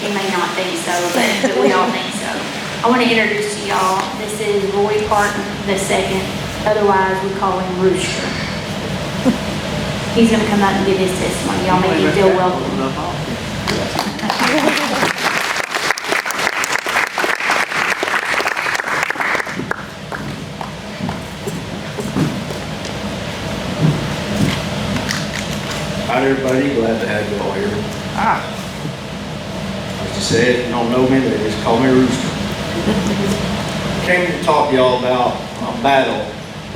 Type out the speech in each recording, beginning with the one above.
He may not think so, but we all think so. I want to introduce to y'all, this is Roy Parton II, otherwise we call him Rooster. He's going to come out and give his testimony. Y'all make him feel welcome. Hi everybody, glad to have you all here. Like you said, if you don't know me, they just call me Rooster. Came to talk to y'all about my battle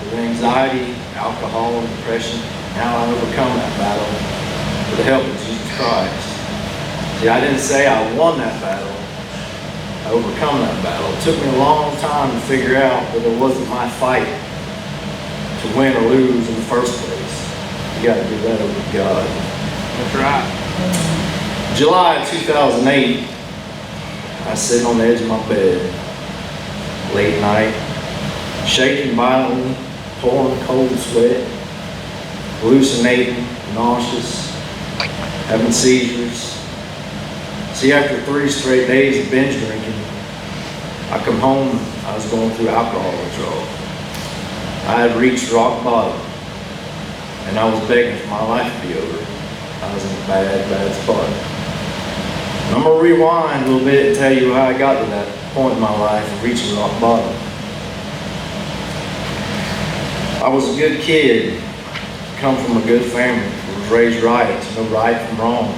with anxiety, alcohol, and depression, and how I overcome that battle with the help of Jesus Christ. See, I didn't say I won that battle. I overcome that battle. It took me a long time to figure out that it wasn't my fight to win or lose in the first place. You got to do that over with God. That's right. July 2008, I was sitting on the edge of my bed, late night, shaking violently, pouring cold sweat, hallucinating, nauseous, having seizures. See, after 3 straight days of binge drinking, I come home, I was going through alcohol withdrawal. I had reached rock bottom. And I was begging for my life to be over. I was in a bad spot. And I'm going to rewind a little bit and tell you how I got to that point in my life of reaching rock bottom. I was a good kid, come from a good family, was raised right, to know right from wrong,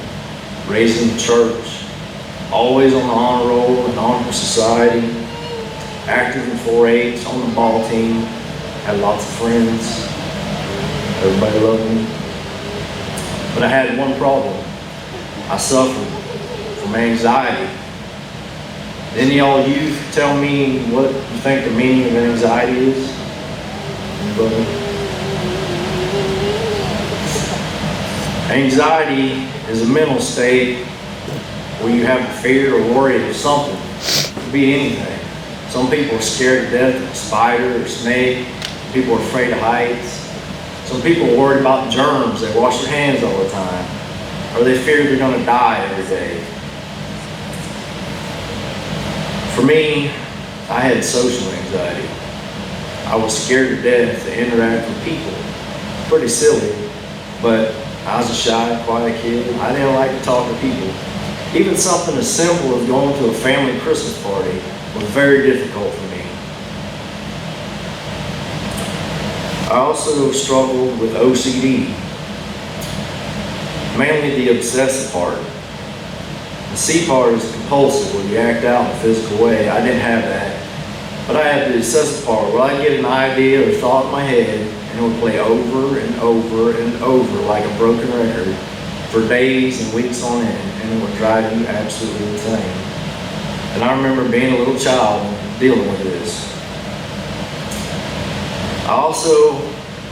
raised in the church, always on the honor roll in honor society, active in 4-H, on the ball team, had lots of friends. Everybody loved me. But I had one problem. I suffered from anxiety. Any y'all youth tell me what you think the meaning of anxiety is? Anybody? Anxiety is a mental state where you have a fear or worry of something. It could be anything. Some people are scared to death of a spider or snake. People are afraid of heights. Some people are worried about germs. They wash their hands all the time. Or they fear they're going to die every day. For me, I had social anxiety. I was scared to death to interact with people. Pretty silly, but I was a shy, quiet kid. I didn't like to talk to people. Even something as simple as going to a family Christmas party was very difficult for me. I also struggled with OCD, mainly the obsessive part. The C part is compulsive, where you act out in a physical way. I didn't have that. But I had the obsessive part, where I'd get an idea or thought in my head, and it would play over and over and over like a broken record for days and weeks on end, and it would drive you absolutely insane. And I remember being a little child and dealing with this. I also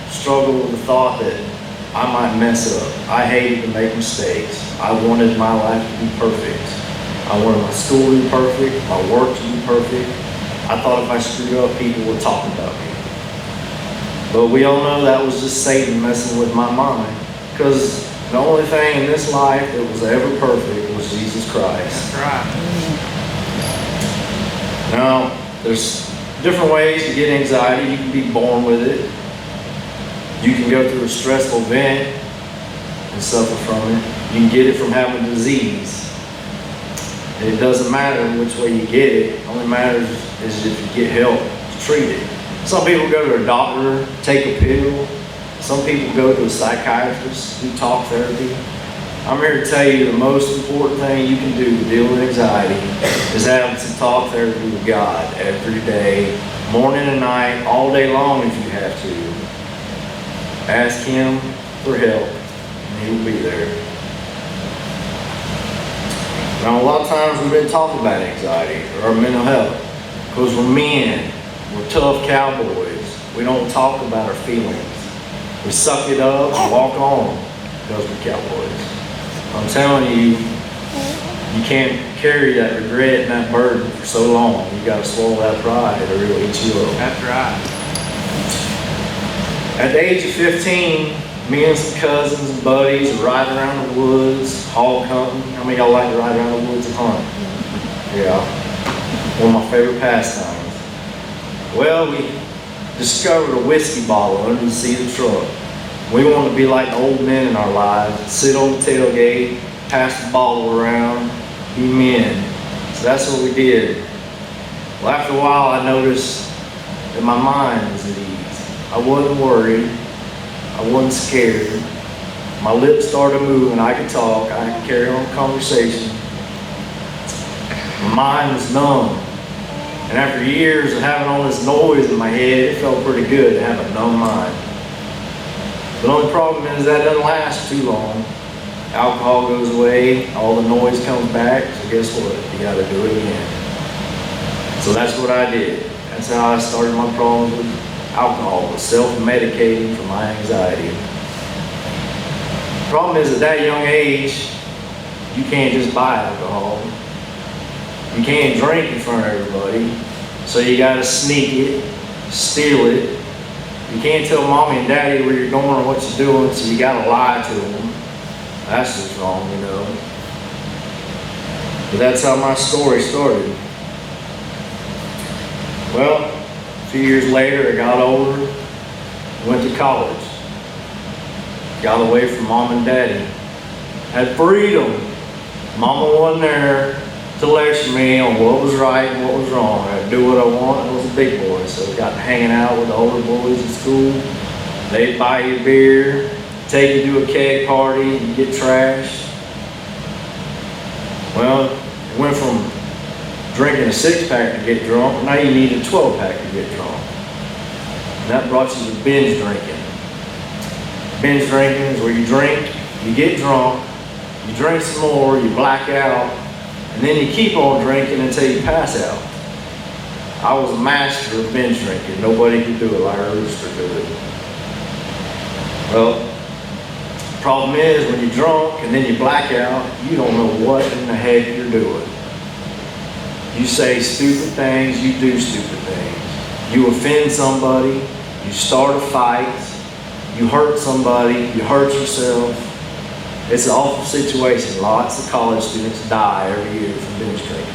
struggled with the thought that I might mess up. I hated to make mistakes. I wanted my life to be perfect. I wanted my school to be perfect, my work to be perfect. I thought if I screwed up, people would talk about me. But we all know that was just Satan messing with my mind, because the only thing in this life that was ever perfect was Jesus Christ. That's right. Now, there's different ways to get anxiety. You can be born with it. You can go through a stressful event and suffer from it. You can get it from having a disease. And it doesn't matter which way you get it. It only matters is if you get help to treat it. Some people go to a doctor, take a pill. Some people go to a psychiatrist, do talk therapy. I'm here to tell you the most important thing you can do to deal with anxiety is have some talk therapy with God every day, morning and night, all day long if you have to. Ask Him for help, and He will be there. Now, a lot of times we've been talking about anxiety or our mental health because we're men, we're tough cowboys. We don't talk about our feelings. We suck it up and walk on because we're cowboys. I'm telling you, you can't carry that regret and that burden for so long. You got to swallow that pride or it'll eat you up. That's right. At the age of 15, Me and some cousins and buddies are riding around the woods, hog hunting. How many of y'all like to ride around the woods and hunt? Yeah, one of my favorite pastimes. Well, we discovered a whiskey bottle under the seat of the truck. We wanted to be like the old men in our lives, sit on the tailgate, pass the bottle around, be men. So that's what we did. Well, after a while, I noticed that my mind was at ease. I wasn't worried. I wasn't scared. My lips started moving. I could talk. I could carry on a conversation. My mind was numb. And after years of having all this noise in my head, it felt pretty good to have a numb mind. The only problem is that doesn't last too long. Alcohol goes away, all the noise comes back, so guess what? You gotta do it again. So that's what I did. That's how I started my problems with alcohol, was self-medicating for my anxiety. The problem is at that young age, you can't just buy alcohol. You can't drink in front of everybody, so you gotta sneak it, steal it. You can't tell mommy and daddy where you're going or what you're doing, so you gotta lie to them. That's just wrong, you know. But that's how my story started. Well, a few years later, I got older, went to college. Got away from mom and daddy. Had freedom. Mama wasn't there to lecture me on what was right and what was wrong. I could do what I want. I was a big boy, so I got to hanging out with the older boys in school. They'd buy you beer, take you to a keg party, and get trashed. Well, it went from drinking a 6-pack to get drunk, now you need a 12-pack to get drunk. And that brought you to binge drinking. Binge drinking is where you drink, you get drunk, you drink some more, you black out, and then you keep on drinking until you pass out. I was a master of binge drinking. Nobody could do it like a rooster could. Well, the problem is when you're drunk and then you black out, you don't know what in the heck you're doing. You say stupid things, you do stupid things. You offend somebody, you start a fight, you hurt somebody, you hurt yourself. It's an awful situation. Lots of college students die every year from binge drinking.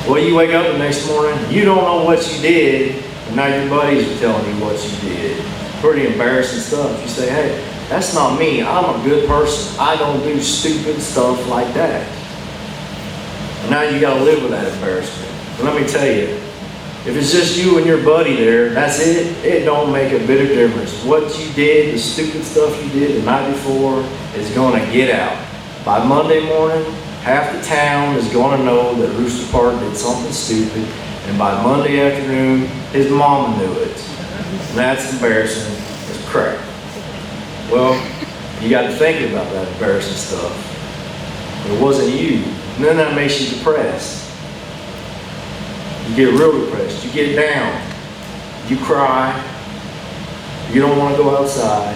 Well, you wake up the next morning, you don't know what you did, and now your buddies are telling you what you did. Pretty embarrassing stuff. You say, hey, that's not me. I'm a good person. I don't do stupid stuff like that. And now you got to live with that embarrassment. But let me tell you, if it's just you and your buddy there, that's it. It don't make a bit of difference. What you did, the stupid stuff you did the night before, is going to get out. By Monday morning, half the town is going to know that Rooster Park did something stupid, and by Monday afternoon, his mama knew it. And that's embarrassing as crap. Well, you got to think about that embarrassing stuff. It wasn't you. And then that makes you depressed. You get real depressed. You get down. You cry. You don't want to go outside.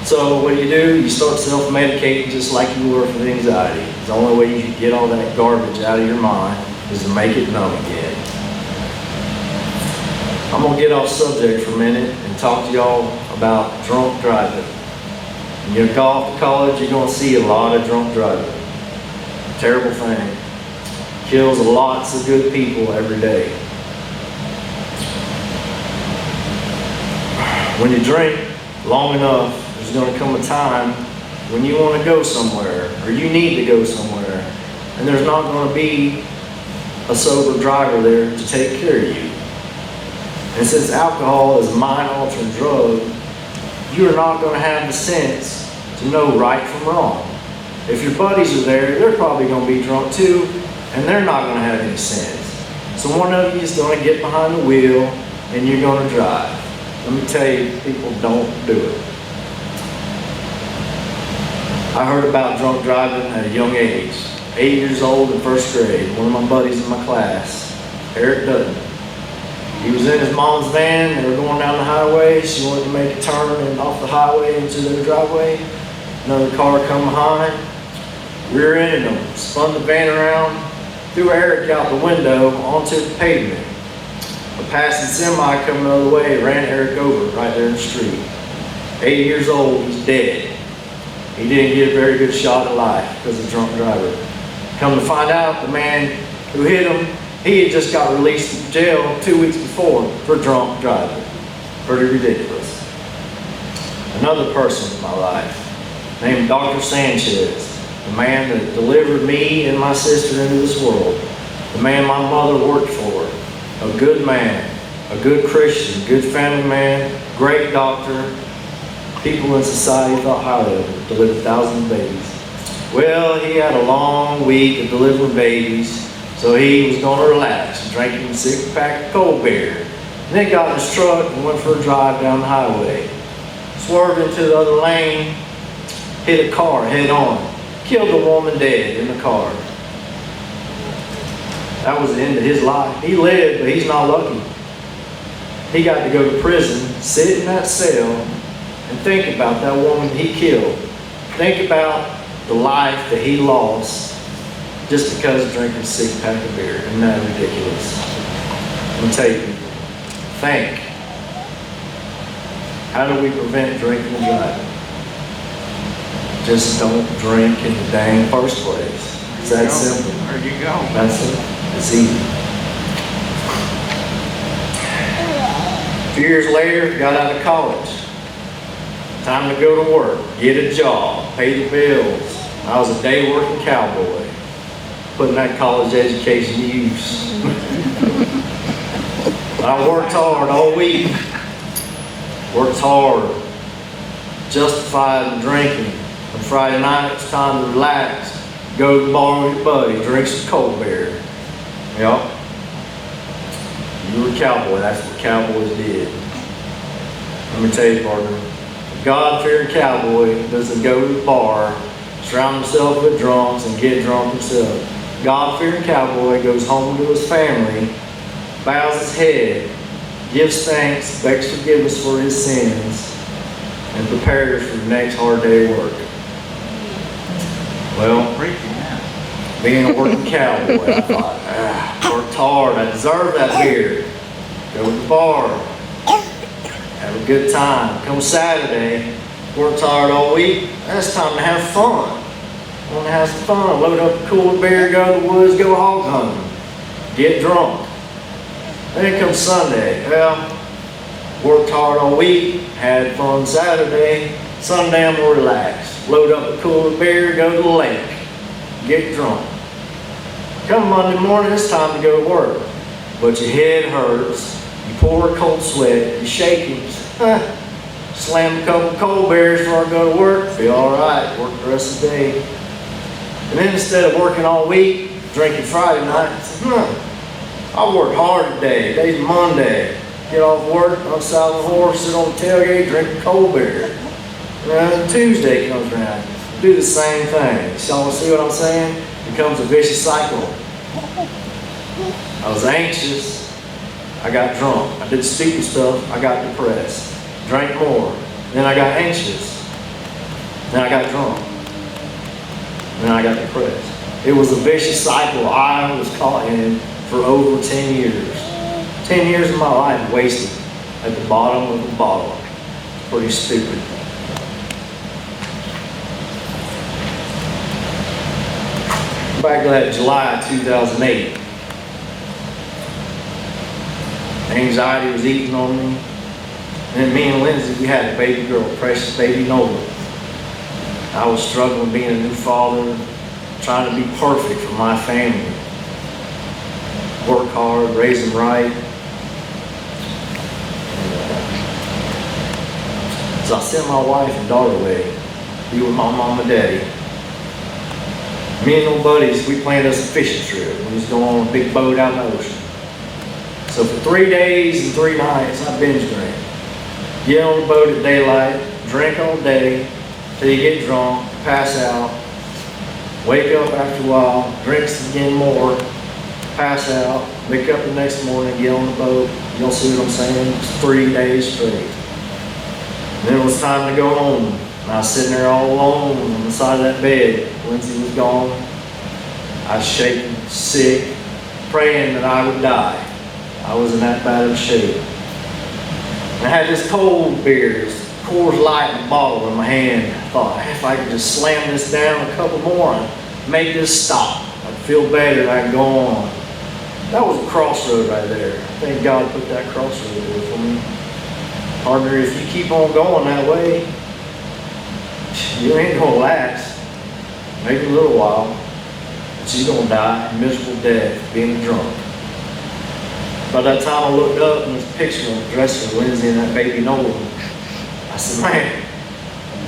So what do? You start self-medicating just like you were for the anxiety. The only way you can get all that garbage out of your mind is to make it numb again. I'm going to get off subject for a minute and talk to y'all about drunk driving. When you go off to college, you're going to see a lot of drunk driving. Terrible thing. Kills lots of good people every day. When you drink long enough, there's going to come a time when you want to go somewhere, or you need to go somewhere, and there's not going to be a sober driver there to take care of you. And since alcohol is a mind-altering drug, you are not going to have the sense to know right from wrong. If your buddies are there, they're probably going to be drunk too, and they're not going to have any sense. So one of you is going to get behind the wheel, and you're going to drive. Let me tell you, people don't do it. I heard about drunk driving at a young age. 8 years old in first grade. One of my buddies in my class, Eric Dutton. He was in his mom's van. They were going down the highway. She wanted to make a turn and off the highway into their driveway. Another car come behind, rear-ended them, spun the van around, threw Eric out the window onto the pavement. A passing semi coming the other way ran Eric over right there in the street. 8 years old, he's dead. He didn't get a very good shot at life because of drunk driver. Come to find out, the man who hit him, he had just got released from jail 2 weeks before for drunk driving. Pretty ridiculous. Another person in my life, named Dr. Sanchez, the man that delivered me and my sister into this world, the man my mother worked for, a good man, a good Christian, good family man, great doctor. People in society thought highly of him, delivered thousands of babies. Well, he had a long week of delivering babies, so he was going to relax, drinking a 6-pack of cold beer. And then got in his truck and went for a drive down the highway. Swerved into the other lane, hit a car head on, killed a woman dead in the car. That was the end of his life. He lived, but he's not lucky. He got to go to prison, sit in that cell, and think about that woman he killed. Think about the life that he lost just because of drinking a 6-pack of beer. Isn't that ridiculous? Let me tell you, think. How do we prevent drinking and driving? Just don't drink in the dang first place. It's that simple. There you go. That's it. It's easy. A few years later, got out of college. Time to go to work, get a job, pay the bills. I was a day working cowboy, putting that college education to use. I worked hard all week. Worked hard, justified in drinking. On Friday night, it's time to relax. Go to the bar with your buddy, drink some cold beer. Yep. You were a cowboy, that's what cowboys did. Let me tell you, partner, a God-fearing cowboy doesn't go to the bar, surround himself with drunks, and get drunk himself. God-fearing cowboy goes home to his family, bows his head, gives thanks, begs forgiveness for his sins, and prepares for the next hard day of work. Well, Preaching now. being a working cowboy, I thought, worked hard, I deserve that beer. Go to the bar, have a good time. Come Saturday, worked hard all week, that's time to have fun. I want to have some fun, load up a cooler beer, go to the woods, go hog hunting, get drunk. Then comes Sunday. Well, worked hard all week, had fun Saturday. Sunday I'm gonna relax. Load up a cooler beer, go to the lake, get drunk. Come Monday morning, it's time to go to work. But your head hurts, you pour a cold sweat, you shaking, slam a couple cold beers before I go to work, feel alright, work the rest of the day. And then instead of working all week, drinking Friday night, I worked hard today. Today's Monday. Get off work, unsaddle the horse, sit on the tailgate, drink a cold beer. And Tuesday comes around, do the same thing. Y'all see what I'm saying? It becomes a vicious cycle. I was anxious. I got drunk. I did stupid stuff. I got depressed. Drank more. Then I got anxious. Then I got drunk. Then I got depressed. It was a vicious cycle I was caught in for over 10 years. 10 years of my life wasted at the bottom of the bottle. Pretty stupid. Back to that July 2008. Anxiety was eating on me. And me and Lindsay, we had a baby girl, precious baby Nola. I was struggling being a new father, trying to be perfect for my family. Work hard, raise them right. So I sent my wife and daughter away, be with my mom and daddy. Me and old buddies, we planned us a fishing trip. We was going on a big boat out in the ocean. So for 3 days and 3 nights, I binge drank. Get on the boat at daylight, drink all day, till you get drunk, pass out, wake up after a while, drink again more, pass out, wake up the next morning, get on the boat. You don't see what I'm saying? It's 3 days straight. And then it was time to go home. And I was sitting there all alone on the side of that bed. Lindsay was gone. I was shaking, sick, praying that I would die. I was in that bad of shape. And I had this cold beers Coors Light in a bottle in my hand. I thought, if I could just slam this down a couple more and make this stop, I'd feel better and I'd go on. That was a crossroad right there. Thank God put that crossroad there for me. Partner, if you keep on going that way, you ain't gonna last. Maybe a little while, but you're gonna die a miserable death being drunk. By that time I looked up and there's a picture of the dresser of Lindsay and that baby Nolan. I said, man,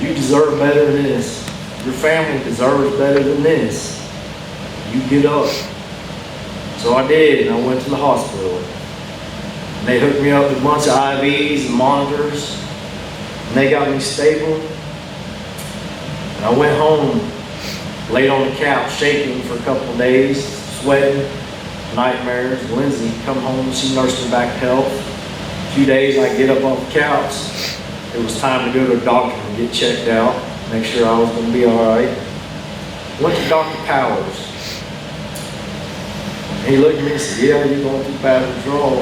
you deserve better than this. Your family deserves better than this. You get up. So I did, and I went to the hospital. And they hooked me up with a bunch of IVs and monitors, and they got me stable. And I went home, laid on the couch shaking for a couple of days, sweating, nightmares. Lindsay come home, she nursed me back to health. A few days I get up off the couch. It was time to go to a doctor and get checked out, make sure I was going to be all right. Went to Dr. Powers. He looked at me and said, yeah, you're going through bad withdrawal.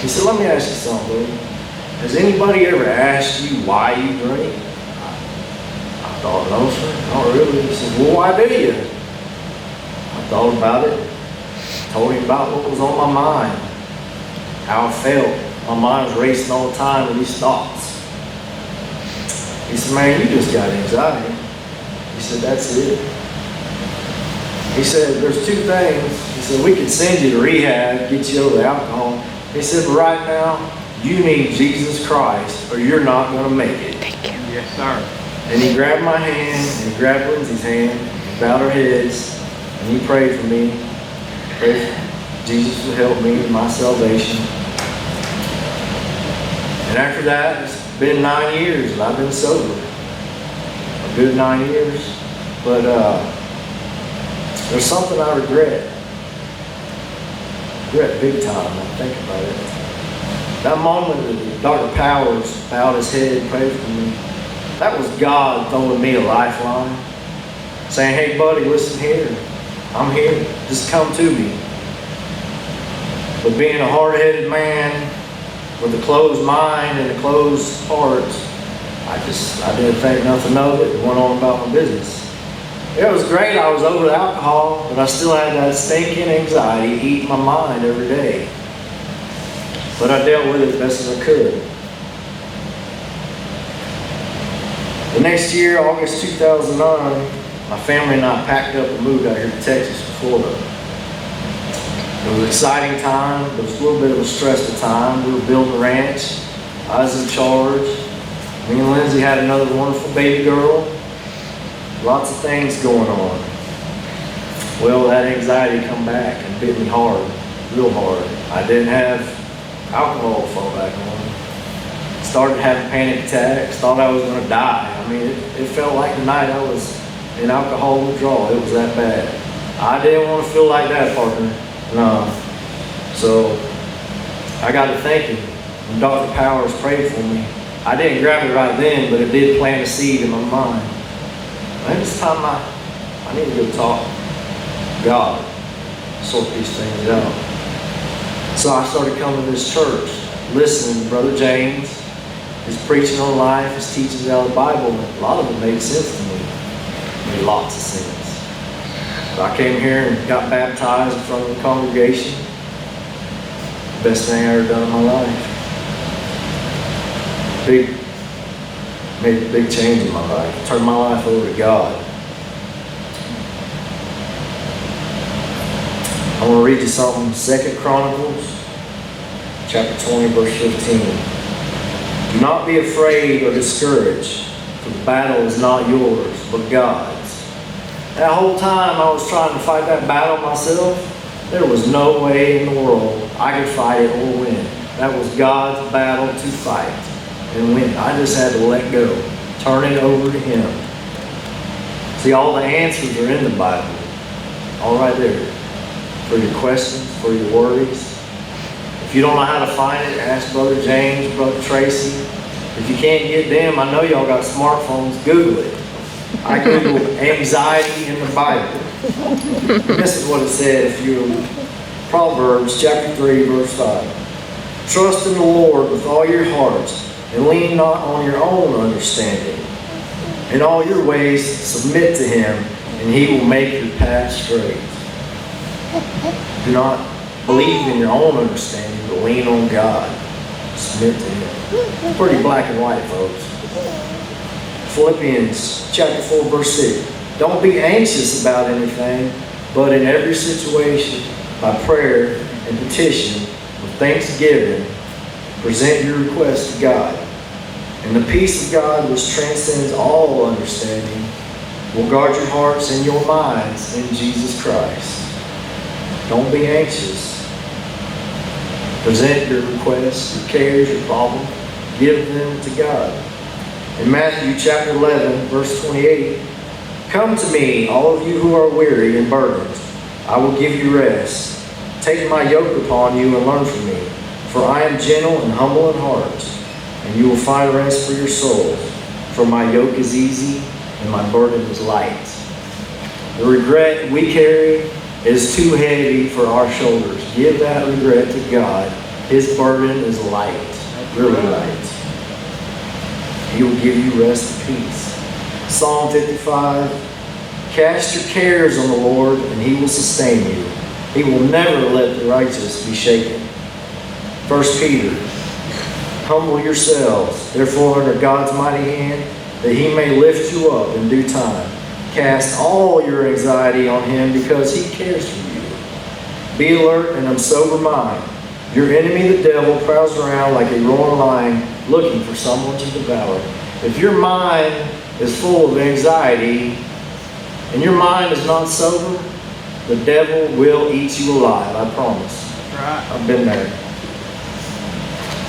He said, let me ask you something, buddy. Has anybody ever asked you why you drink? I thought, no, sir, not really. He said, well, why do you? I thought about it. Told him about what was on my mind, how I felt. My mind was racing all the time with these thoughts. He said, man, you just got anxiety. He said, that's it. He said, there's two things. He said, we could send you to rehab, get you over the alcohol. He said, but right now, you need Jesus Christ or you're not going to make it. Thank you. Yes, sir. And he grabbed my hand, and he grabbed Lindsay's hand, and bowed our heads, and he prayed for me. Prayed for Jesus would help me in my salvation. And after that, it's been 9 years, and I've been sober. A good 9 years. But there's something I regret. Regret big time when I think about it. That moment that Dr. Powers bowed his head and prayed for me, that was God throwing me a lifeline. Saying, hey buddy, listen here. I'm here. Just come to me. But being a hard-headed man with a closed mind and a closed heart, I didn't think nothing of it and went on about my business. It was great, I was over the alcohol, but I still had that stinking anxiety eating my mind every day. But I dealt with it as best as I could. The next year, August 2009, my family and I packed up and moved out here to Texas, Florida. It was an exciting time, but it was a little bit of a stressful time. We were building a ranch. I was in charge. Me and Lindsay had another wonderful baby girl. Lots of things going on. Well, that anxiety come back and bit me hard, real hard. I didn't have alcohol to fall back on. Started having panic attacks, thought I was going to die. I mean, it felt like the night I was in alcohol withdrawal. It was that bad. I didn't want to feel like that, partner. No. So I got to thinking, when Dr. Powers prayed for me, I didn't grab it right then, but it did plant a seed in my mind. Maybe it's time I need to go talk to God, sort these things out. So I started coming to this church, listening to Brother James, his preaching on life, his teachings out of the Bible, and a lot of it made sense to me. It made lots of sense. So I came here and got baptized in front of the congregation. Best thing I ever done in my life. Made a big change in my life. Turned my life over to God. I want to read you something. 2 Chronicles, chapter 20, verse 15. Do not be afraid or discouraged, for the battle is not yours, but God's. That whole time I was trying to fight that battle myself, there was no way in the world I could fight it or win. That was God's battle to fight and win. I just had to let go, turn it over to Him. See, all the answers are in the Bible, all right there. For your questions, for your worries. If you don't know how to find it, ask Brother James, Brother Tracy. If you can't get them, I know y'all got smartphones, Google it. I Googled anxiety in the Bible. And this is what it said if you Proverbs chapter 3, verse 5. Trust in the Lord with all your heart and lean not on your own understanding. In all your ways submit to him, and he will make your path straight. Do not believe in your own understanding, but lean on God. Submit to him. Pretty black and white, folks. Philippians chapter 4, verse 6. Don't be anxious about anything, but in every situation, by prayer and petition, with thanksgiving, present your request to God. And the peace of God, which transcends all understanding, will guard your hearts and your minds in Jesus Christ. Don't be anxious. Present your requests, your cares, your problems. Give them to God. In Matthew chapter 11, verse 28, come to me, all of you who are weary and burdened. I will give you rest. Take my yoke upon you and learn from me. For I am gentle and humble in heart, and you will find rest for your souls. For my yoke is easy and my burden is light. The regret we carry is too heavy for our shoulders. Give that regret to God. His burden is light, really light. He will give you rest and peace. Psalm 55, cast your cares on the Lord, and he will sustain you. He will never let the righteous be shaken. 1 Peter, humble yourselves, therefore under God's mighty hand, that he may lift you up in due time. Cast all your anxiety on him because he cares for you. Be alert and of sober mind. Your enemy, the devil, prowls around like a roaring lion looking for someone to devour. If your mind is full of anxiety and your mind is not sober, the devil will eat you alive, I promise. Right. I've been there.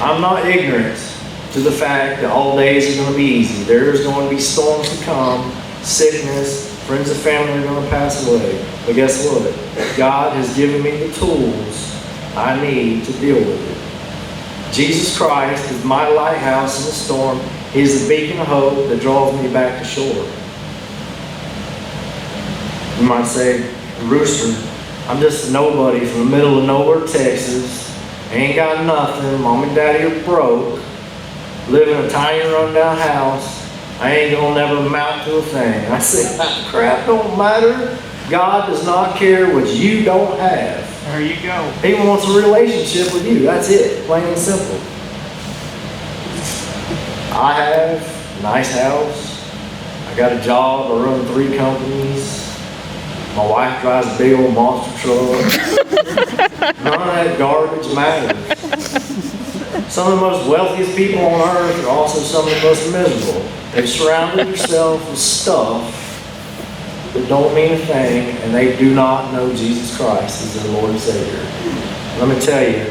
I'm not ignorant to the fact that all days are going to be easy. There's going to be storms to come, sickness, friends and family are going to pass away. But guess what? God has given me the tools I need to deal with it. Jesus Christ is my lighthouse in the storm. He is the beacon of hope that draws me back to shore. You might say, Rooster, I'm just a nobody from the middle of nowhere, Texas. Ain't got nothing. Mom and Daddy are broke. Live in a tiny rundown house. I ain't gonna never amount to a thing. I say, that crap don't matter. God does not care what you don't have. There you go. He wants a relationship with you. That's it. Plain and simple. I have a nice house. I got a job. I run 3 companies. My wife drives a big old monster truck. None of that garbage matters. Some of the most wealthiest people on earth are also some of the most miserable. They've surrounded themselves with stuff that don't mean a thing, and they do not know Jesus Christ as their Lord and Savior. Let me tell you,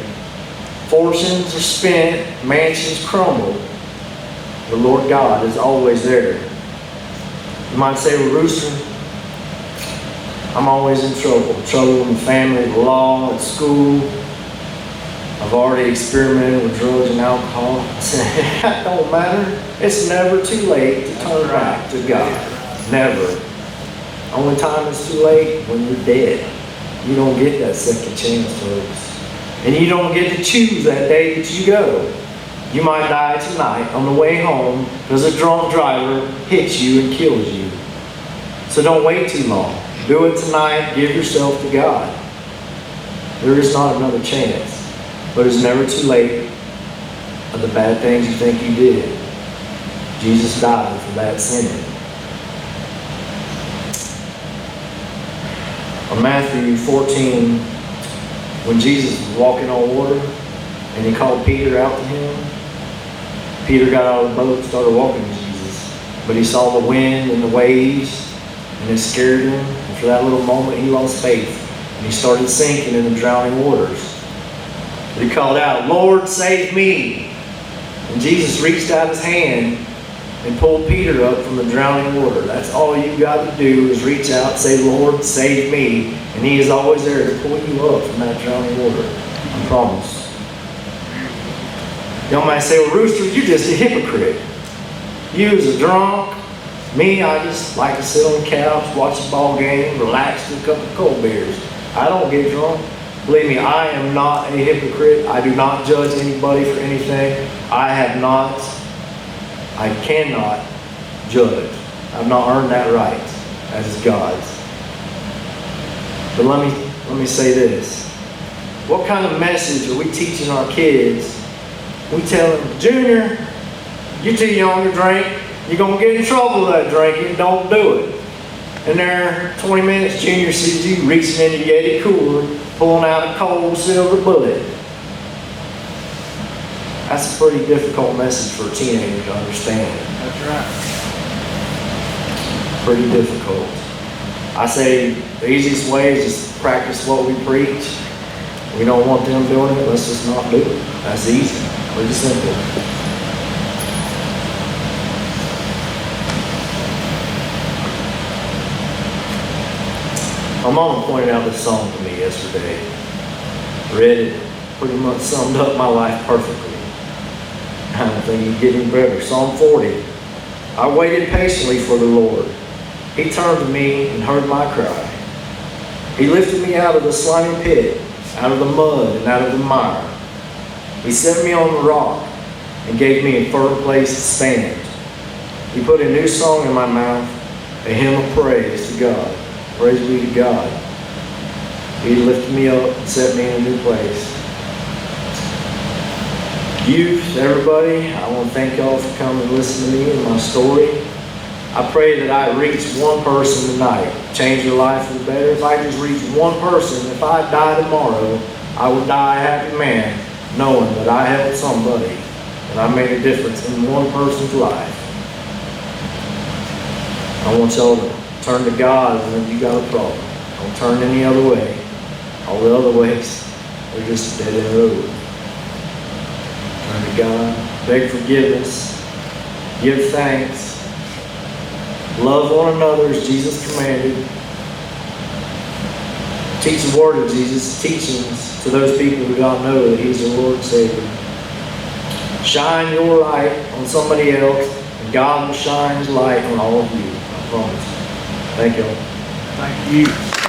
fortunes are spent, mansions crumble. The Lord God is always there. You might say, well, Rooster, I'm always in trouble. Trouble in the family, the law, at school. I've already experimented with drugs and alcohol. I said, that don't matter. It's never too late to turn back to God. Never. Only time it's too late when you're dead. You don't get that second chance, folks. And you don't get to choose that day that you go. You might die tonight on the way home because a drunk driver hits you and kills you. So don't wait too long. Do it tonight. Give yourself to God. There is not another chance. But it's never too late for the bad things you think you did. Jesus died for that sin. On Matthew 14, when Jesus was walking on water and he called Peter out to him, Peter got out of the boat and started walking with Jesus. But he saw the wind and the waves and it scared him. And for that little moment he lost faith and he started sinking in the drowning waters. But he called out, Lord, save me. And Jesus reached out his hand and pulled Peter up from the drowning water. That's all you got to do is reach out and say, Lord, save me. And he is always there to pull you up from that drowning water. I promise. Y'all might say, well, Rooster, you're just a hypocrite. You as a drunk. Me, I just like to sit on the couch, watch the ball game, relax with a couple of cold beers. I don't get drunk. Believe me, I am not a hypocrite. I do not judge anybody for anything. I have not I cannot judge. I've not earned that right. That is God's. But let me say this. What kind of message are we teaching our kids? We tell them, Junior, you're too young to drink. You're going to get in trouble with that drinking. Don't do it. And there, 20 minutes, Junior sees you reaching into the Yeti cooler, pulling out a cold silver bullet. That's a pretty difficult message for a teenager to understand. That's right. Pretty difficult. I say the easiest way is just practice what we preach. We don't want them doing it, let's just not do it. That's easy. Pretty simple. My mama pointed out this song to me yesterday. Read it, pretty much summed up my life perfectly. I don't think you can get any better. Psalm 40. I waited patiently for the Lord. He turned to me and heard my cry. He lifted me out of the slimy pit, out of the mud and out of the mire. He set me on the rock and gave me a firm place to stand. He put a new song in my mouth, a hymn of praise to God. Praise be to God. He lifted me up and set me in a new place. Youth, everybody, I want to thank y'all for coming and listening to me and my story. I pray that I reach one person tonight, change their life for the better. If I just reach one person, if I die tomorrow, I will die a happy man, knowing that I helped somebody and I made a difference in one person's life. I want y'all to turn to God when you got a problem. Don't turn any other way. All the other ways are just a dead end road. Turn to God, beg forgiveness, give thanks, love one another as Jesus commanded. Teach the word of Jesus' teachings to those people who don't know that He's their Lord and Savior. Shine your light on somebody else, and God will shine His light on all of you. I promise. Thank you. Thank you.